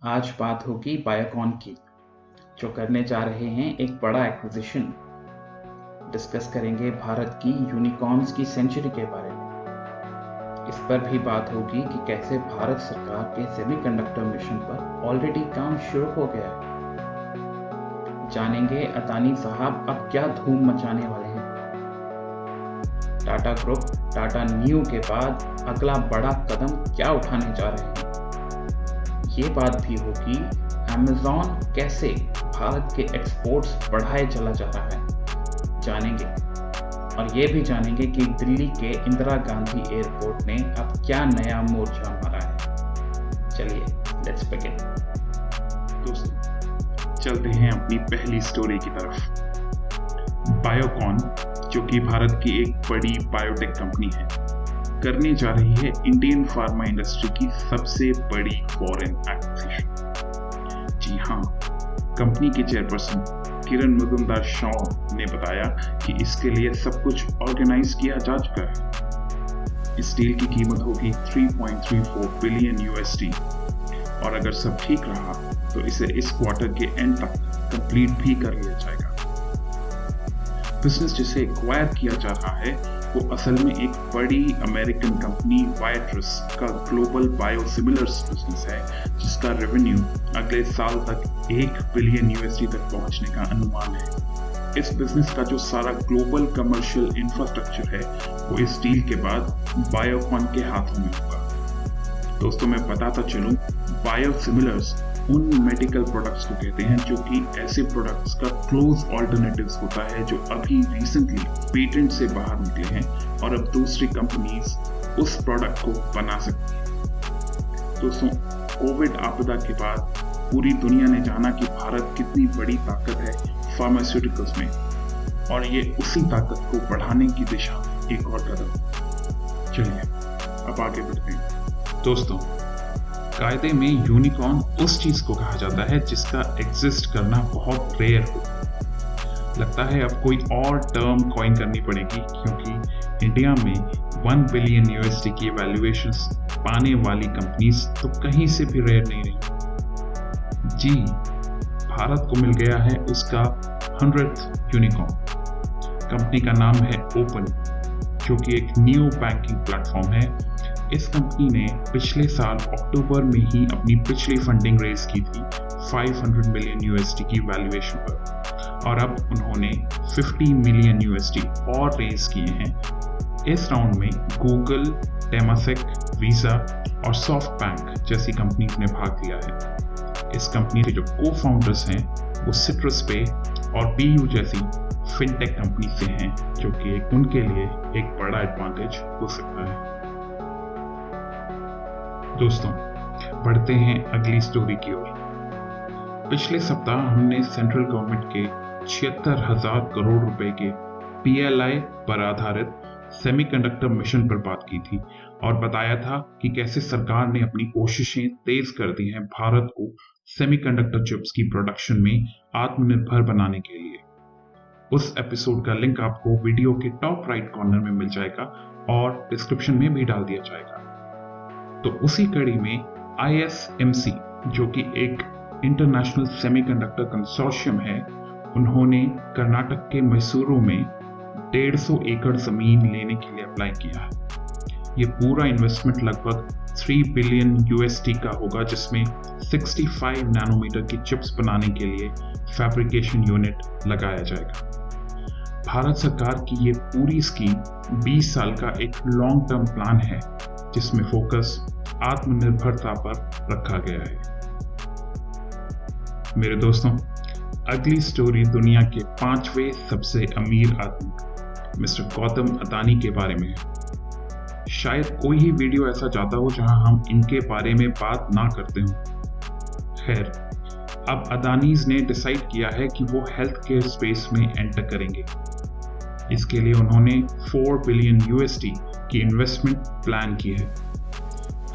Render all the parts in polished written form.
आज बात होगी बायोकॉन की, जो करने जा रहे हैं एक बड़ा एक्विजिशन। डिस्कस करेंगे भारत की यूनिकॉर्न्स की सेंचुरी के बारे में। इस पर भी बात होगी कि कैसे भारत सरकार के सेमीकंडक्टर मिशन पर ऑलरेडी काम शुरू हो गया है। जानेंगे अदानी साहब अब क्या धूम मचाने वाले हैं। टाटा ग्रुप टाटा न्यू के बाद अगला बड़ा कदम क्या उठाने जा रहे हैं। ये बात भी होगी अमेज़न कैसे भारत के एक्सपोर्ट्स बढ़ाए चला जा रहा है, जानेंगे। और ये भी जानेंगे कि दिल्ली के इंदिरा गांधी एयरपोर्ट ने अब क्या नया मोर्चा मारा है। चलिए लेट्स बिगिन। दोस्तों, चलते हैं अपनी पहली स्टोरी की तरफ। बायोकॉन, जो कि भारत की एक बड़ी बायोटेक कंपनी है, करने जा रही है इंडियन फार्मा इंडस्ट्री की सबसे बड़ी फॉरेन एक्विजिशन। जी हाँ, कंपनी के चेयरपर्सन किरण मजुमदार-शॉ ने बताया कि इसके लिए सब कुछ ऑर्गेनाइज किया जा चुका है। इस डील की कीमत होगी 3.34 बिलियन यूएसडी और अगर सब ठीक रहा तो इसे इस क्वार्टर के एंड तक कंप्लीट भी कर लिया जाएगा। बिजनेस जिसे एक्वायर किया जा रहा है वो असल में एक बड़ी अमेरिकन कंपनी वायट्रस का ग्लोबल बायोसिमिलर्स बिजनेस है, जिसका रेवेन्यू अगले साल तक 1 बिलियन यूएसडी तक पहुंचने का अनुमान है। इस बिजनेस का जो सारा ग्लोबल कमर्शियल इंफ्रास्ट्रक्चर है वो इस डील के बाद बायोकॉन के हाथों में होगा। दोस्तों, मैं बताता चलूं, बायोसिमिलर्स उन मेडिकल प्रोडक्ट्स को कहते हैं जो कि ऐसे प्रोडक्ट्स का क्लोज ऑल्टरनेटिव्स होता है जो अभी रिसेंटली पेटेंट से बाहर निकले हैं और अब दूसरी कंपनीज उस प्रोडक्ट को बना सकती हैं। दोस्तों, कोविड आपदा के बाद पूरी दुनिया ने जाना कि भारत कितनी बड़ी ताकत है फार्मास्यूटिकल्स में, और ये उसी ताकत को बढ़ाने की दिशा एक और कदम। चलिए अब आगे बढ़ते हैं। दोस्तों, कायदे में यूनिकॉर्न उस चीज को कहा जाता है जिसका एग्जिस्ट करना बहुत रेयर हो। लगता है अब कोई और टर्म कॉइन करनी पड़ेगी, क्योंकि इंडिया में 1 बिलियन यूएसडी की वैल्यूएशंस पाने वाली कंपनीज तो कहीं से भी रेयर नहीं रही। जी, भारत को मिल गया है उसका 100th यूनिकॉर्न। कंपनी का नाम है ओपन, जो कि एक न्यू बैंकिंग प्लेटफॉर्म है। इस कंपनी ने पिछले साल अक्टूबर में ही अपनी पिछली फंडिंग रेज की थी 500 मिलियन यूएसडी की वैल्यूएशन पर, और अब उन्होंने 50 मिलियन यूएसडी और रेज किए हैं। इस राउंड में गूगल, टेमासेक, वीजा और सॉफ्ट बैंक जैसी कंपनीज ने भाग लिया है। इस कंपनी के जो को फाउंडर्स हैं वो सिट्रस पे और बीयू जैसी फिनटेक कंपनी से हैं, जो कि उनके लिए एक बड़ा एडवांटेज हो सकता है। दोस्तों, बढ़ते हैं अगली स्टोरी की ओर। पिछले सप्ताह हमने सेंट्रल गवर्नमेंट के 76,000 करोड़ रुपए के PLI पर आधारित सेमीकंडक्टर मिशन पर बात की थी और बताया था कि कैसे सरकार ने अपनी कोशिशें तेज कर दी हैं भारत को सेमीकंडक्टर चिप्स की प्रोडक्शन में आत्मनिर्भर बनाने के लिए। उस एपिसोड का लिंक आपको वीडियो के टॉप राइट कॉर्नर में मिल जाएगा और डिस्क्रिप्शन में भी डाल दिया जाएगा। तो उसी कड़ी में ISMC, जो कि एक इंटरनेशनल सेमीकंडक्टर कंसोर्शियम है, उन्होंने कर्नाटक के मैसूरू में 150 एकड़ जमीन लेने के लिए अप्लाई किया है। ये पूरा इन्वेस्टमेंट लगभग 3 बिलियन यूएसडी का होगा, जिसमें 65 नैनोमीटर की चिप्स बनाने के लिए फैब्रिकेशन यूनिट लगाया जाएगा। भारत सरकार की ये पूरी स्कीम 20 साल का एक लॉन्ग टर्म प्लान है, जिसमें फोकस आत्मनिर्भरता पर रखा गया है। मेरे दोस्तों, अगली स्टोरी दुनिया के 5वें सबसे अमीर आदमी मिस्टर गौतम अदानी के बारे में है। शायद कोई ही वीडियो ऐसा जाता हो जहां हम इनके बारे में बात ना करते हो। खैर, अब अदानीज ने डिसाइड किया है कि वो हेल्थ केयर स्पेस में एंटर करेंगे। इसके लिए उन्होंने 4 बिलियन यूएसडी की इन्वेस्टमेंट प्लान की है।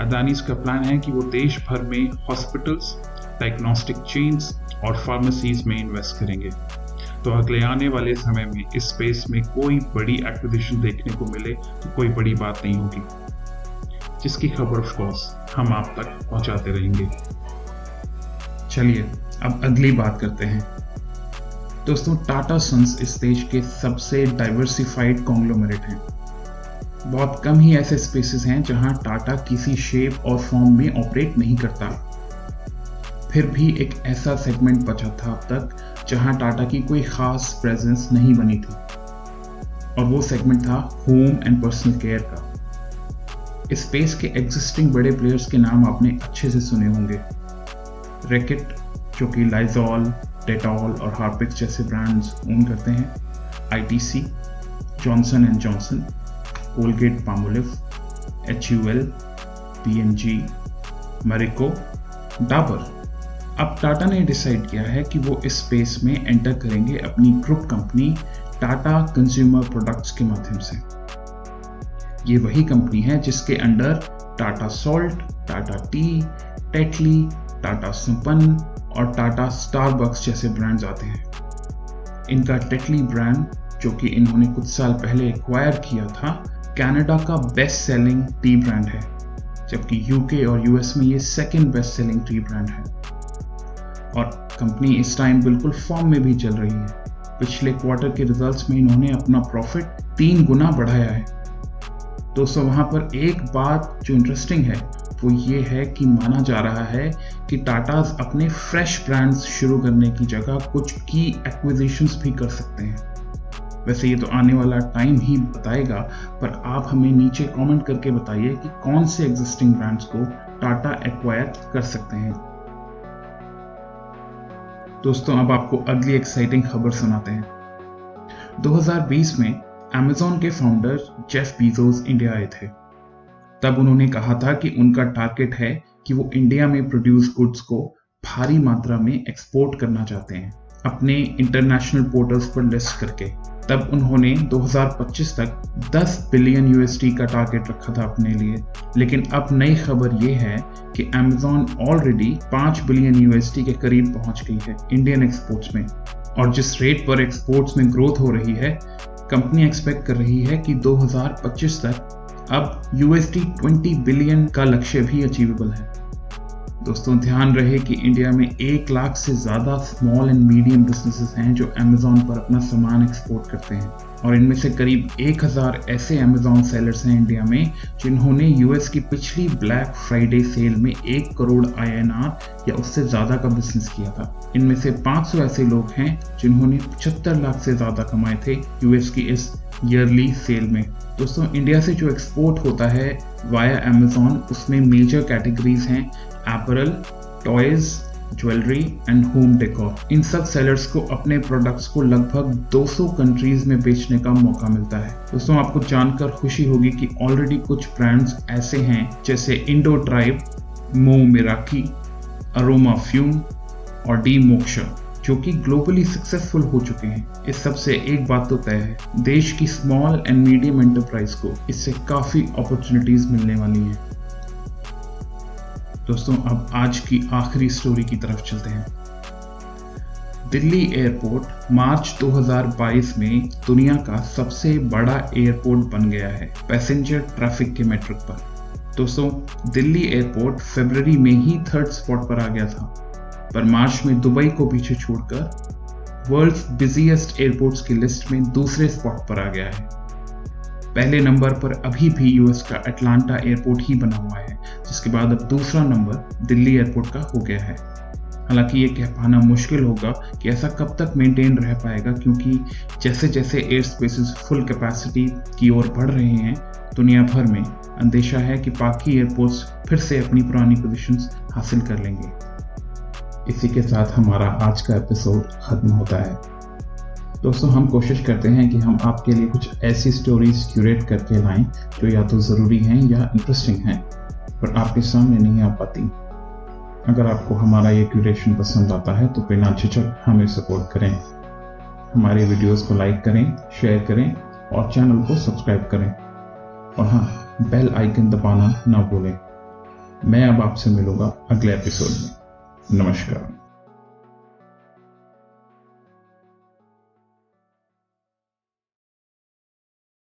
अदानीज का प्लान है कि वो देश भर में हॉस्पिटल्स, डायग्नोस्टिक चेन्स और फार्मेसीज में इन्वेस्ट करेंगे। तो अगले आने वाले समय में इस स्पेस में कोई बड़ी एक्विजिशन देखने को मिले तो कोई बड़ी बात नहीं होगी, जिसकी खबर ऑफ कोर्स हम आप तक पहुंचाते रहेंगे। चलिए अब अगली बात करते हैं। दोस्तों, टाटा सन्स इस देश के सबसे डाइवर्सिफाइड कॉन्ग्लोमरेट हैं। बहुत कम ही ऐसे स्पेसेस हैं जहां टाटा किसी शेप और फॉर्म में ऑपरेट नहीं करता। फिर भी एक ऐसा सेगमेंट बचा था अब तक जहां टाटा की कोई खास प्रेजेंस नहीं बनी थी, और वो सेगमेंट था होम एंड पर्सनल केयर का। इस स्पेस के एग्जिस्टिंग बड़े प्लेयर्स के नाम आपने अच्छे से सुने होंगे। रैकेट, जो कि लाइजॉल, डेटॉल और हार्पिक जैसे ब्रांड्स ओन करते हैं, ITC, Johnson and Johnson, Colgate Palmolive, HUL, P&G, Marico, Dabur. अब टाटा ने डिसाइड किया है कि वो इस स्पेस में एंटर करेंगे अपनी group company Tata consumer products के माध्यम से। ये वही कंपनी है जिसके under Tata salt, Tata T, Tetley, Tata संपन्न और टाटा स्टारबक्स जैसे ब्रांड्स आते हैं। इनका टेटली ब्रांड, जो कि इन्होंने कुछ साल पहले एक्वायर किया था, कनाडा का बेस्ट सेलिंग टी ब्रांड है, जबकि यूके और यूएस में ये second best selling T brand है। और कंपनी इस टाइम बिल्कुल फॉर्म में भी चल रही है। पिछले क्वार्टर के रिजल्ट्स में इन्होंने अपना प्रॉफिट 3 गुना बढ़ाया है। दोस्तों, वहां पर एक बात जो इंटरेस्टिंग है वो ये है कि माना जा रहा है कि टाटाज अपने फ्रेश ब्रांड्स शुरू करने की जगह कुछ की एक्विजिशंस भी कर सकते हैं। वैसे ये तो आने वाला टाइम ही बताएगा, पर आप हमें नीचे कमेंट करके बताइए कि कौन से एग्जिस्टिंग ब्रांड्स को टाटा एक्वायर कर सकते हैं। दोस्तों, अब आपको अगली एक्साइटिंग खबर सुनाते हैं। 2020 में Amazon के फाउंडर जेफ बीजोस इंडिया आए थे। तब उन्होंने कहा था कि उनका टारगेट है कि वो इंडिया में प्रोड्यूस गुड्स को भारी मात्रा में एक्सपोर्ट करना चाहते हैं, अपने इंटरनेशनल पोर्टल्स पर लिस्ट करके। तब उन्होंने 2025 तक 10 बिलियन USD का टारगेट रखा था अपने लिए। लेकिन अब नई खबर ये है कि Amazon ऑलरेडी 5 बिलियन USD के करीब पहुंच गई है इंडियन एक्सपोर्ट्स में। और जिस रेट पर एक्सपोर्ट्स में ग्रोथ हो रही है, कंपनी एक्सपेक्ट कर रही है कि 2025 तक अब $20 बिलियन का लक्ष्य भी अचीवेबल है। दोस्तों, ध्यान रहे कि इंडिया में 1 लाख से ज़्यादा स्मॉल एंड मीडियम बिजनेसेस हैं जो Amazon पर अपना सामान एक्सपोर्ट करते हैं, और इनमें से करीब 1000 ऐसे Amazon सेलर्स हैं इंडिया में जिन्होंने US की पिछली ब्लैक फ्राइडे सेल में 1 करोड़ INR या उससे ज़्यादा का बिजनेस किया था। इनमें से 500 ऐसे लोग हैं जिन्होंने 75 लाख से ज़्यादा कमाए थे US की इस ईयरली सेल में। दोस्तों, इंडिया से जो एक्सपोर्ट होता है वाया Amazon, उसमें मेजर कैटेगरीज हैं apparel, toys, jewellery and home decor. इन सब सेलर्स को अपने प्रोडक्ट्स को लगभग 200 कंट्रीज में बेचने का मौका मिलता है। दोस्तों, आपको जानकर खुशी होगी कि ऑलरेडी कुछ ब्रांड्स ऐसे हैं जैसे इंडो ट्राइब, मो मिराकी, अरोमा फ्यूम और डी मोक्षा, जो कि ग्लोबली सक्सेसफुल हो चुके हैं। इस सब से एक बात तो तय है, देश की स्मॉल एंड मीडियम एंटरप्राइज को इससे काफ़ी अपॉर्चुनिटीज मिलने वाली हैं। दोस्तों, अब आज की आखिरी स्टोरी की तरफ चलते हैं। दिल्ली एयरपोर्ट मार्च 2022 में दुनिया का सबसे बड़ा एयरपोर्ट बन गया है पैसेंजर ट्रैफिक के मेट्रिक पर। दोस्तों, दिल्ली एयरपोर्ट फरवरी में ही 3rd स्पॉट पर आ गया था, पर मार्च में दुबई को पीछे छोड़कर वर्ल्ड्स बिजिएस्ट एयरपोर्ट्स की लिस्ट में 2रे स्पॉट पर आ गया है। पहले नंबर पर अभी भी यूएस का अटलांटा एयरपोर्ट ही बना हुआ है, जिसके बाद अब 2रा नंबर दिल्ली एयरपोर्ट का हो गया है। हालांकि ये कह पाना मुश्किल होगा कि ऐसा कब तक मेंटेन रह पाएगा, क्योंकि जैसे जैसे एयर स्पेसेस फुल कैपेसिटी की ओर बढ़ रहे हैं दुनिया भर में, अंदेशा है कि बाकी एयरपोर्ट्स फिर से अपनी पुरानी पोजीशंस हासिल कर लेंगे। इसी के साथ हमारा आज का एपिसोड खत्म होता है। दोस्तों, हम कोशिश करते हैं कि हम आपके लिए कुछ ऐसी स्टोरीज क्यूरेट करके लाएं जो या तो ज़रूरी हैं या इंटरेस्टिंग हैं, पर आपके सामने नहीं आ पाती। अगर आपको हमारा ये क्यूरेशन पसंद आता है तो बिना झिझक हमें सपोर्ट करें। हमारे वीडियोस को लाइक करें, शेयर करें और चैनल को सब्सक्राइब करें। और हाँ, बेल आइकन दबाना ना भूलें। मैं अब आपसे मिलूंगा अगले एपिसोड में। नमस्कार।